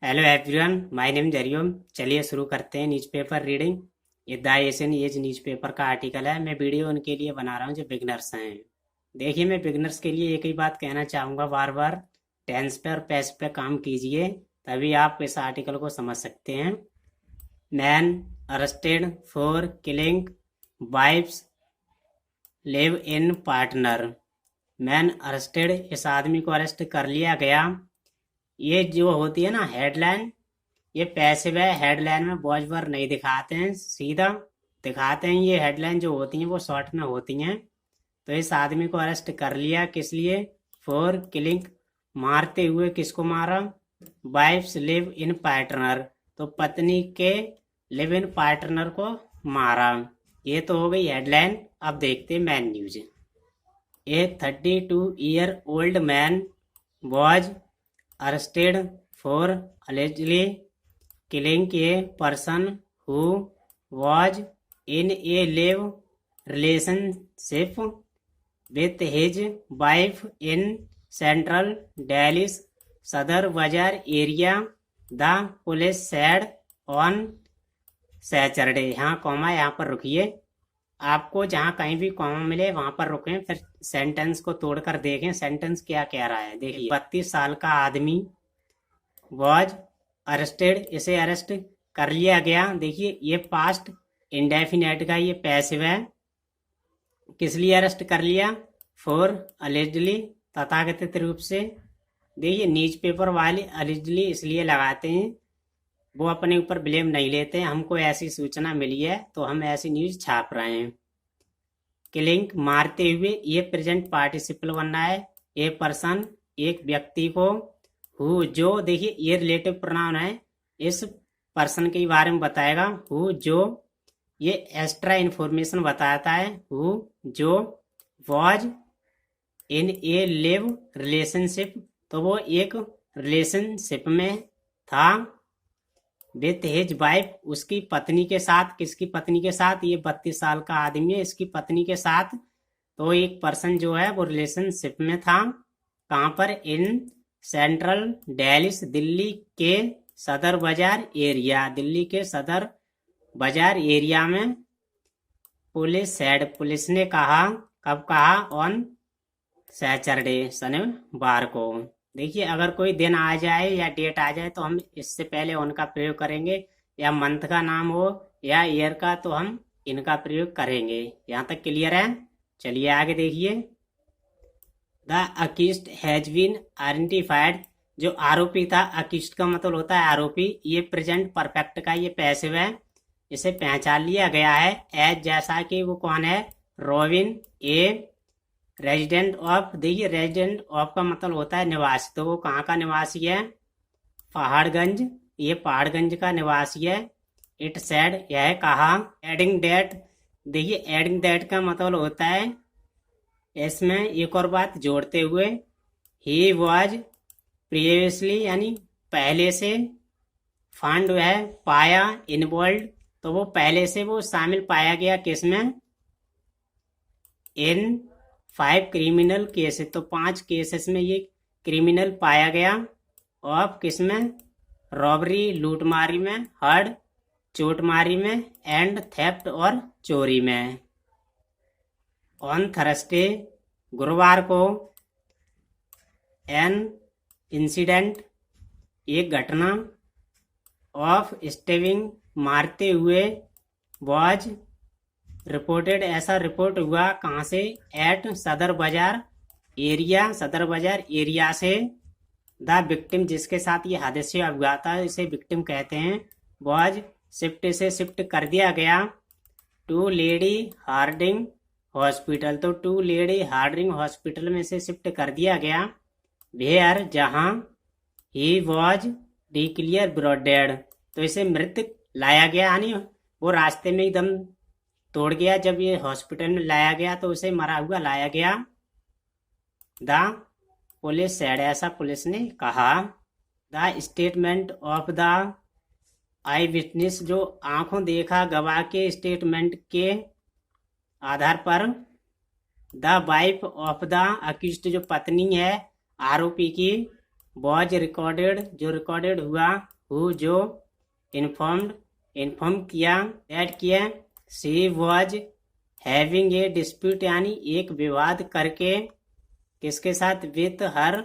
Hello everyone, my name जरियम। चलिए शुरू करते हैं न्यूज़पेपर रीडिंग। ये द एशियन एज न्यूज़पेपर का आर्टिकल है। मैं वीडियो उनके लिए बना रहा हूँ जो बिगनर्स हैं। देखिए, मैं बिगनर्स के लिए एक ही बात कहना चाहूँगा, बार बार टेंस पे और पेस पे काम कीजिए, तभी आप इस आर्टिकल को समझ सकते हैं। Man arrested for killing wife's live in partner. Man arrested, इस आदमी को अरेस्ट कर लिया गया। ये जो होती है ना हेडलाइन, ये पैसिव है। हेडलाइन में वॉइस ओवर नहीं दिखाते हैं, सीधा दिखाते हैं। ये हेडलाइन जो होती हैं वो शॉर्ट में होती हैं। तो इस आदमी को अरेस्ट कर लिया, किस लिए? फॉर किलिंग, मारते हुए। किसको मारा? वाइफ्स लिव इन पार्टनर, तो पत्नी के लिव इन पार्टनर को मारा। ये तो हो गई हेडलाइन। अब देखते हैं main news. A 32-year-old man was arrested for allegedly killing a person who was in a live relationship with his wife in central Delhi's Sadar Bazaar area, the police said on Saturday। यहाँ comma, यहाँ पर रुकिए। आपको जहाँ कहीं भी comma मिले वहां पर रुकें, फिर सेंटेंस को तोड़कर देखें सेंटेंस क्या कह रहा है। देखिए, 32 साल का आदमी वॉज अरेस्टेड, इसे अरेस्ट कर लिया गया। देखिए, ये पास्ट इंडेफिनेट का ये पैसिव है। किस लिए अरेस्ट कर लिया? फॉर अलेजली, तथाकथित रूप से। देखिए, न्यूज़पेपर वाले अलेजली इसलिए लगाते हैं, वो अपने ऊपर ब्लेम नहीं लेते हैं। हमको ऐसी सूचना मिली है तो हम ऐसी न्यूज छाप रहे हैं। किलिंग, मारते हुए, ये प्रेजेंट पार्टिसिपल बनना है। ए पर्सन, एक व्यक्ति को। हु, जो। देखिए, ये रिलेटिव प्रोनाउन है, इस पर्सन के बारे में बताएगा। हु, जो, ये एक्स्ट्रा इंफॉर्मेशन बताता है। हु, जो। Was in A live relationship, तो वो एक रिलेशनशिप में था। विथ हिज वाइफ, उसकी पत्नी के साथ। किसकी पत्नी के साथ? ये 32 साल का आदमी है, इसकी पत्नी के साथ। तो एक पर्सन जो है वो रिलेशनशिप में था। कहाँ पर? इन सेंट्रल दिल्ली, दिल्ली के सदर बाजार एरिया, दिल्ली के सदर बाजार एरिया में। पुलिस सेड, पुलिस ने कहा। कब कहा? ऑन सैटरडे, शनिवार को। देखिए, अगर कोई दिन आ जाए या डेट आ जाए तो हम इससे पहले उनका प्रयोग करेंगे, या मंथ का नाम हो या ईयर का, तो हम इनका प्रयोग करेंगे। यहाँ तक क्लियर है? चलिए आगे देखिए। The accused has been identified, जो आरोपी था। अक्यूज्ड का मतलब होता है आरोपी। ये प्रेजेंट परफेक्ट का ये पैसिव है, इसे पहचान लिया गया है। एज, जैसा कि वो कौन है? Robin, a resident of. देखिए, रेजिडेंट ऑफ का मतलब होता है निवासी, तो वो कहाँ का निवासी है? पहाड़गंज, ये पहाड़गंज का निवासी है। इट सेड, यह कहा। एडिंग डेट, देखिए एडिंग डेट का मतलब होता है इसमें एक और बात जोड़ते हुए। ही वॉज प्रीवियसली, यानी पहले से। फाउंड है पाया, इन्वॉल्व, तो वो पहले से वो शामिल पाया गया। किसमें? इन 5 क्रिमिनल केसेस, तो 5 केसेस में ये क्रिमिनल पाया गया। ऑफ, किसमें? रॉबरी, लूटमारी में। हर्ड, चोटमारी में। एंड थेफ्ट, और चोरी में। ऑन थर्सडे, गुरुवार को। एन इंसिडेंट, एक घटना। ऑफ स्टेविंग, मारते हुए। वॉज रिपोर्टेड, ऐसा रिपोर्ट हुआ। कहाँ से? एट सदर बाजार एरिया, सदर बाजार एरिया से। द विक्टिम, जिसके साथ ये हादसा हुआ था, इसे विक्टिम कहते हैं। वॉज शिफ्ट, से शिफ्ट कर दिया गया। टू लेडी हार्डिंग हॉस्पिटल, तो टू लेडी हार्डिंग हॉस्पिटल में से शिफ्ट कर दिया गया। वेयर, जहां। He was declare broad dead, तो इसे मृत लाया गया, यानी वो रास्ते में एकदम तोड़ गया। जब ये हॉस्पिटल में लाया गया तो उसे मरा हुआ लाया गया। द पुलिस सेड, ऐसा पुलिस ने कहा। The statement of the I witness, जो आंखों देखा गवाह के स्टेटमेंट के आधार पर। The wife of the accused, जो पत्नी है आरोपी की। वॉज रिकॉर्डेड जो रिकॉर्डेड हुआ, हु जो इन्फॉर्म किया, दैट किया, she was having a dispute यानी एक विवाद करके, किसके साथ, विथ हर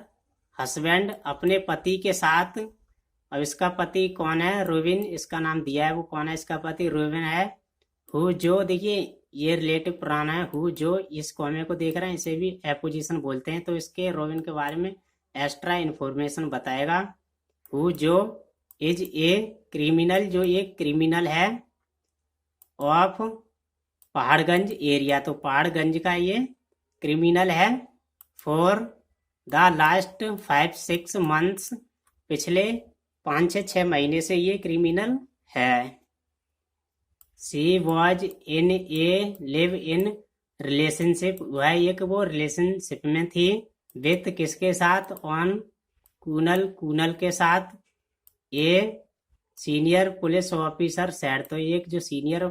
हस्बैंड अपने पति के साथ। अब इसका पति कौन है, रोबिन इसका नाम दिया है, वो कौन है, इसका पति रोबिन है। हु जो देखिए ये रिलेटिव प्रोनाउन है, हु जो इस कॉमे को देख रहे हैं इसे भी एपोजिशन बोलते हैं, तो इसके रोबिन के बारे में एक्स्ट्रा इन्फॉर्मेशन बताएगा। हु जो इज ए क्रिमिनल जो एक क्रिमिनल है, ऑफ पहाड़गंज एरिया तो पहाड़गंज का ये क्रिमिनल है, फॉर द लास्ट 5-6 मंथ्स पिछले 5 से 6 महीने से ये क्रिमिनल है। She was in A live in relationship वह एक वो रिलेशनशिप में थी, विथ किसके साथ, ऑन कूनल के साथ। A senior police officer sad तो एक जो सीनियर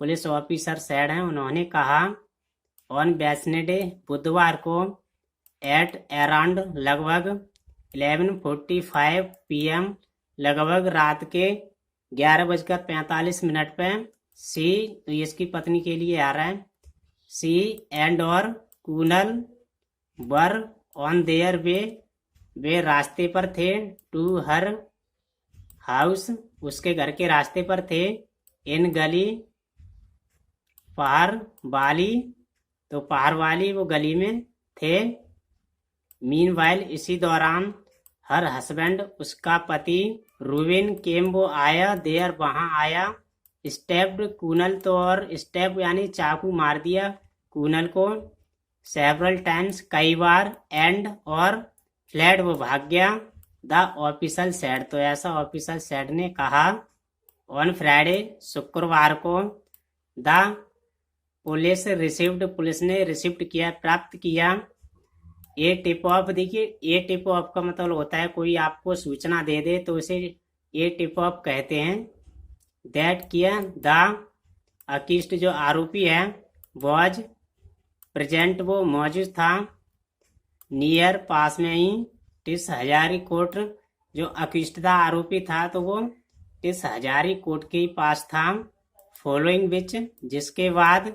पुलिस ऑफिसर सैड हैं उन्होंने कहा, ऑन वेडनेसडे बुधवार को, एट अराउंड लगभग 11:45 PM लगभग रात के 11:45 पर, सी तो ये इसकी पत्नी के लिए आ रहा है, सी एंड और कूनल वर ऑन देयर वे रास्ते पर थे, टू हर हाउस उसके घर के रास्ते पर थे, इन गली पहाड़ वाली तो पहाड़ वाली वो गली में थे। मीनवाइल इसी दौरान, हर हस्बैंड उसका पति, रूबिन केम वो आया, देयर वहां आया, स्टेप्ड कूनल तो और स्टेप यानी चाकू मार दिया कूनल को, सेवरल टाइम्स कई बार, एंड और फ्लैड वो भाग गया, द ऑफिसर सैड तो ऐसा ऑफिसर सैड ने कहा, ऑन फ्राइडे शुक्रवार को, द पुलिस रिसीव्ड पुलिस ने रिसीव्ड किया प्राप्त किया, ए टिप ऑफ देखिए ए टिप ऑफ का मतलब होता है कोई आपको सूचना दे दे तो उसे ए टिप ऑफ कहते हैं। दैट किया, द अकिस्ट जो आरोपी है, वॉज प्रेजेंट वो मौजूद था, नियर पास में ही, टिस हजारी कोर्ट जो अकिस्ट था आरोपी था तो वो टिस हजारी कोर्ट के पास था, फॉलोइंग विच जिसके बाद,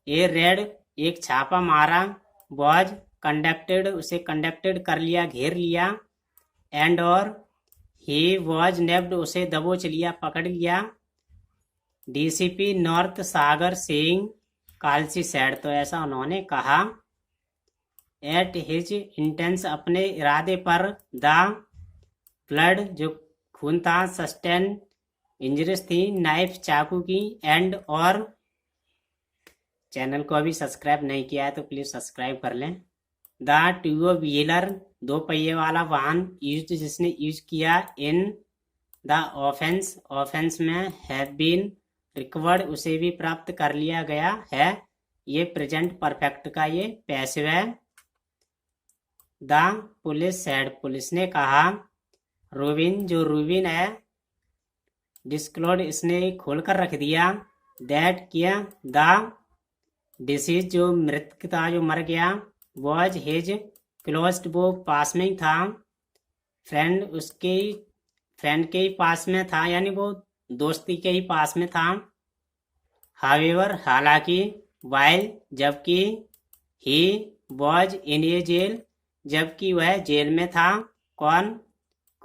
ए रेड एक छापा मारा, वॉज कंडक्टेड उसे कंडक्टेड कर लिया घेर लिया, एंड और ही वॉज नेब्ड उसे दबोच लिया पकड़ लिया, DCP north Sagar Singh Kalsi sad तो ऐसा उन्होंने कहा, एट हिज इंटेंस अपने इरादे पर, द ब्लड जो खून था, सस्टेन इंजरीज थी नाइफ चाकू की, एंड और चैनल को अभी सब्सक्राइब नहीं किया है तो प्लीज सब्सक्राइब कर लें। द टू व्हीलर दो पहिए वाला वाहन यूज जिसने यूज किया, इन द ऑफेंस में हैव बीन रिकवर्ड उसे भी प्राप्त कर लिया गया है, ये प्रेजेंट परफेक्ट का ये पैसिव है। द पुलिस सैड पुलिस ने कहा, रूबिन जो रूबिन है, डिस्क्लोज इसने खोल कर रख दिया, दैट किया, द डिसीज जो मृतक था जो मर गया, वॉज हिज क्लोज्ड वो पास में ही था, फ्रेंड उसके फ्रेंड के ही पास में था यानी वो दोस्ती के ही पास में था, हावेवर हालांकि, वाइल जबकि, he was in A jail जबकि वह जेल में था, कौन,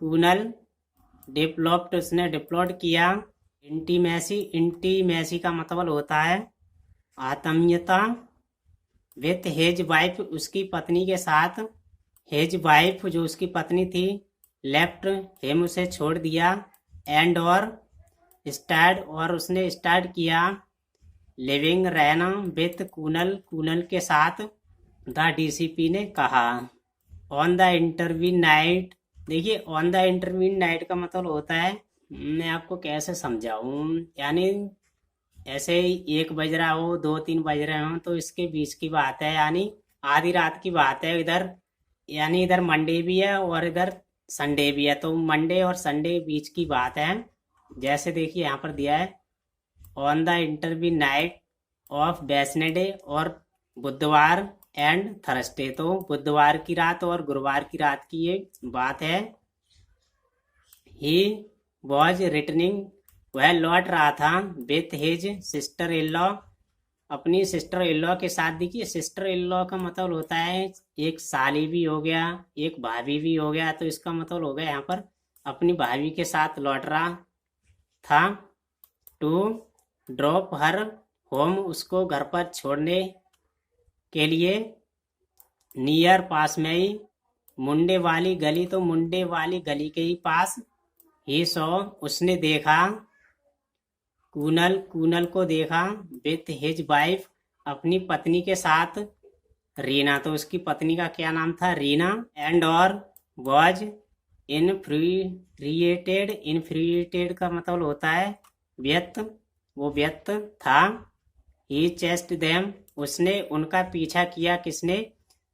कूनल, डिप्लोप्ड उसने डिप्लोड किया, इंटीमेसी का मतलब होता है आत्मीयता, विथ हेज वाइफ उसकी पत्नी के साथ, हेज वाइफ जो उसकी पत्नी थी, लेफ्ट हेम उसे छोड़ दिया, एंड और स्टार्ट और उसने स्टार्ट किया, लिविंग रहना, विथ कूनल के साथ, द डीसीपी ने कहा। ऑन द इंटरव्यू नाइट देखिए ऑन द इंटरव्यू नाइट का मतलब होता है, मैं आपको कैसे समझाऊं, यानी ऐसे 1 बज रहा हो 2-3 बज रहे हो तो इसके बीच की बात है, यानी आधी रात की बात है इधर, यानी इधर मंडे भी है और इधर संडे भी है, तो मंडे और संडे बीच की बात है। जैसे देखिए यहाँ पर दिया है, on the interview night of Wednesday और बुधवार एंड थर्सडे, तो बुधवार की रात और गुरुवार की रात की ये बात है। ही वॉज रिटर्निंग, वह लौट रहा था with his sister in law, अपनी सिस्टर इन लॉ के साथ। देखिए सिस्टर इन लॉ का मतलब होता है एक साली भी हो गया, एक भाभी भी हो गया, तो इसका मतलब हो गया यहाँ पर अपनी भाभी के साथ लौट रहा था। टू ड्रॉप हर होम, उसको घर पर छोड़ने के लिए। नियर, पास में ही। मुंडे वाली गली, तो मुंडे वाली गली के ही पास। ही सॉ, उसने देखा। कूनल, कूनल को देखा। विथ हिज वाइफ, अपनी पत्नी के साथ। रीना, तो उसकी पत्नी का क्या नाम था? रीना। एंड और वॉज इनफ्रिएटेड, इनफ्रिएटेड का मतलब होता है व्यक्त, वो व्यक्त था। ही चेस्ट देम, उसने उनका पीछा किया। किसने?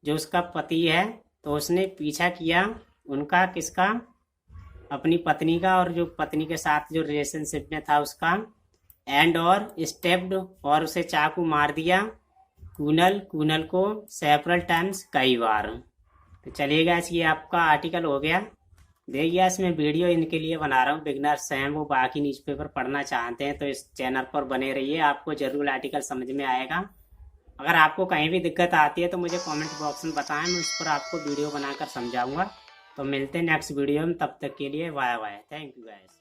जो उसका पति है, तो उसने पीछा किया उनका, किसका? अपनी पत्नी का, और जो पत्नी के साथ जो रिलेशनशिप में था उसका। एंड और स्टेप्ड, और उसे चाकू मार दिया। कूनल, कूनल को सेवरल टाइम्स, कई बार। तो चलिए गाइस, ये आपका आर्टिकल हो गया। देखिए इसमें वीडियो इनके लिए बना रहा हूँ, बिगनर्स हैं वो, बाकी न्यूज़पेपर पढ़ना चाहते हैं तो इस चैनल पर बने रहिए, आपको जरूर आर्टिकल समझ में आएगा। अगर आपको कहीं भी दिक्कत आती है तो मुझे कमेंट बॉक्स में बताएं, मैं उस पर आपको वीडियो बनाकर समझाऊंगा। तो मिलते हैं नेक्स्ट वीडियो में, तब तक के लिए bye bye, thank you guys.